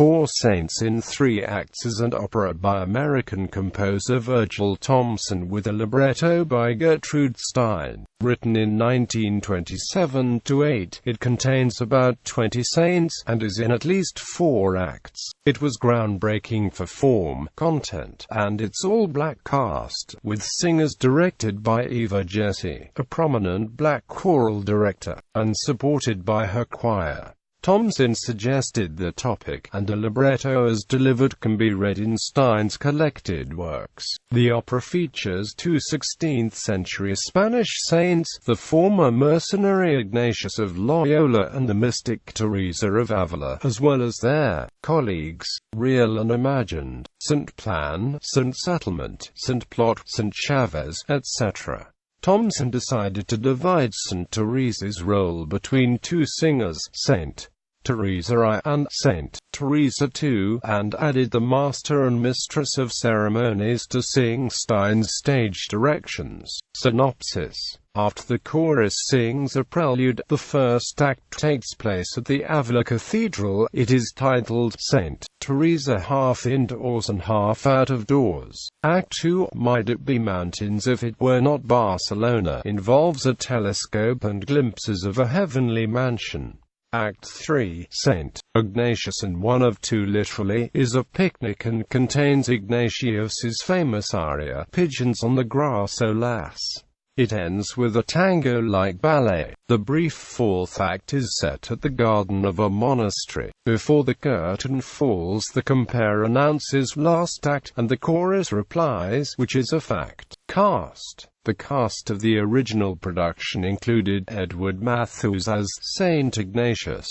Four Saints in Three Acts is an opera by American composer Virgil Thomson with a libretto by Gertrude Stein. Written in 1927-8, it contains about 20 saints, and is in at least 4 acts. It was groundbreaking for form, content, and its all-black cast, with singers directed by Eva Jessye, a prominent black choral director, and supported by her choir. Thomson suggested the topic, and a libretto as delivered can be read in Stein's collected works. The opera features 2 16th-century Spanish saints, the former mercenary Ignatius of Loyola and the mystic Teresa of Avila, as well as their colleagues, real and imagined, Saint Plan, Saint Settlement, Saint Plot, Saint Chavez, etc. Thomson decided to divide Saint Teresa's role between 2 singers, Saint Teresa I and Saint Teresa II, and added the master and mistress of ceremonies to sing Stein's stage directions. Synopsis. After the chorus sings a prelude, the first act takes place at the Avila Cathedral. It is titled Saint Teresa half indoors and half out of doors. Act 2, Might It Be Mountains If It Were Not Barcelona, involves a telescope and glimpses of a heavenly mansion. Act 3, Saint Ignatius and One of Two literally, is a picnic and contains Ignatius's famous aria, Pigeons on the Grass, Alas. It ends with a tango-like ballet. The brief 4th act is set at the garden of a monastery. Before the curtain falls, the compere announces last act, and the chorus replies, which is a fact. Cast. The cast of the original production included Edward Matthews as Saint Ignatius,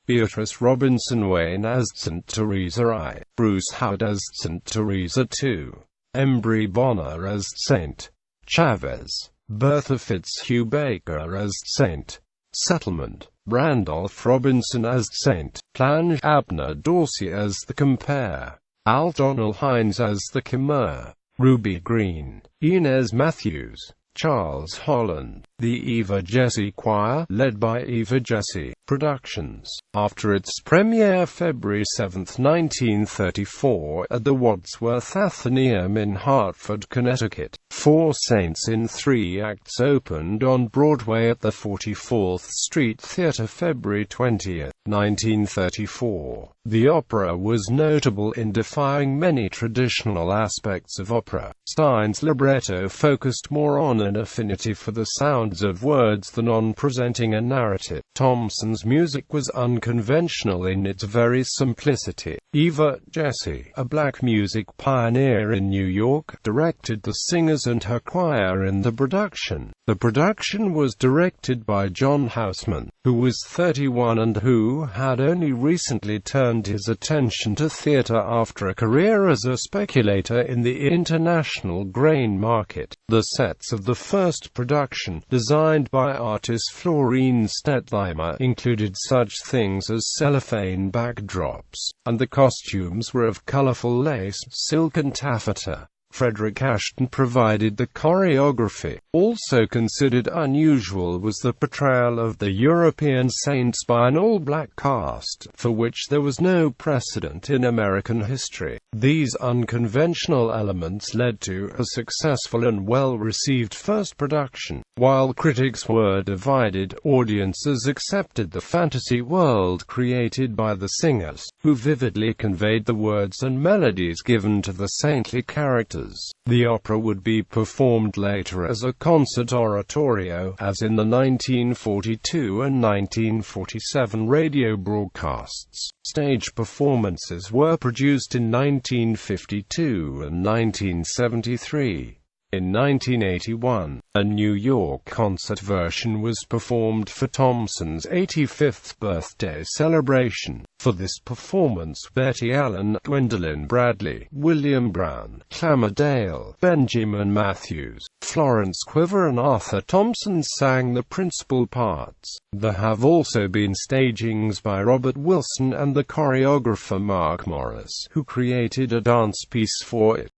Beatrice Robinson Wayne as Saint Teresa I, Bruce Howard as Saint Teresa II, Embry Bonner as Saint Chavez, Bertha Fitzhugh Baker as Saint Settlement, Randolph Robinson as Saint Plan, Abner Dorsey as the compere, Al Donnell Hines as the chimere, Ruby Green, Inez Matthews, Charles Holland. The Eva Jessye Choir, led by Eva Jessye Productions. After its premiere February 7, 1934, at the Wadsworth Athenaeum in Hartford, Connecticut, Four Saints in Three Acts opened on Broadway at the 44th Street Theatre February 20, 1934. The opera was notable in defying many traditional aspects of opera. Stein's libretto focused more on an affinity for the sounds of words than on presenting a narrative. Thomson's music was unconventional in its very simplicity. Eva Jessye, a black music pioneer in New York, directed the singers and her choir in the production. The production was directed by John Houseman, who was 31 and who had only recently turned his attention to theatre after a career as a speculator in the international grain market. The sets of the first production, designed by artist Florine Stettheimer, included such things as cellophane backdrops, and the costumes were of colorful lace, silk and taffeta. Frederick Ashton provided the choreography. Also considered unusual was the portrayal of the European saints by an all-black cast, for which there was no precedent in American history. These unconventional elements led to a successful and well-received first production. While critics were divided, audiences accepted the fantasy world created by the singers, who vividly conveyed the words and melodies given to the saintly characters. The opera would be performed later as a concert oratorio, as in the 1942 and 1947 radio broadcasts. Stage performances were produced in 1952 and 1973. In 1981, a New York concert version was performed for Thomson's 85th birthday celebration. For this performance, Betty Allen, Gwendolyn Bradley, William Brown, Clamor Dale, Benjamin Matthews, Florence Quiver and Arthur Thomson sang the principal parts. There have also been stagings by Robert Wilson and the choreographer Mark Morris, who created a dance piece for it.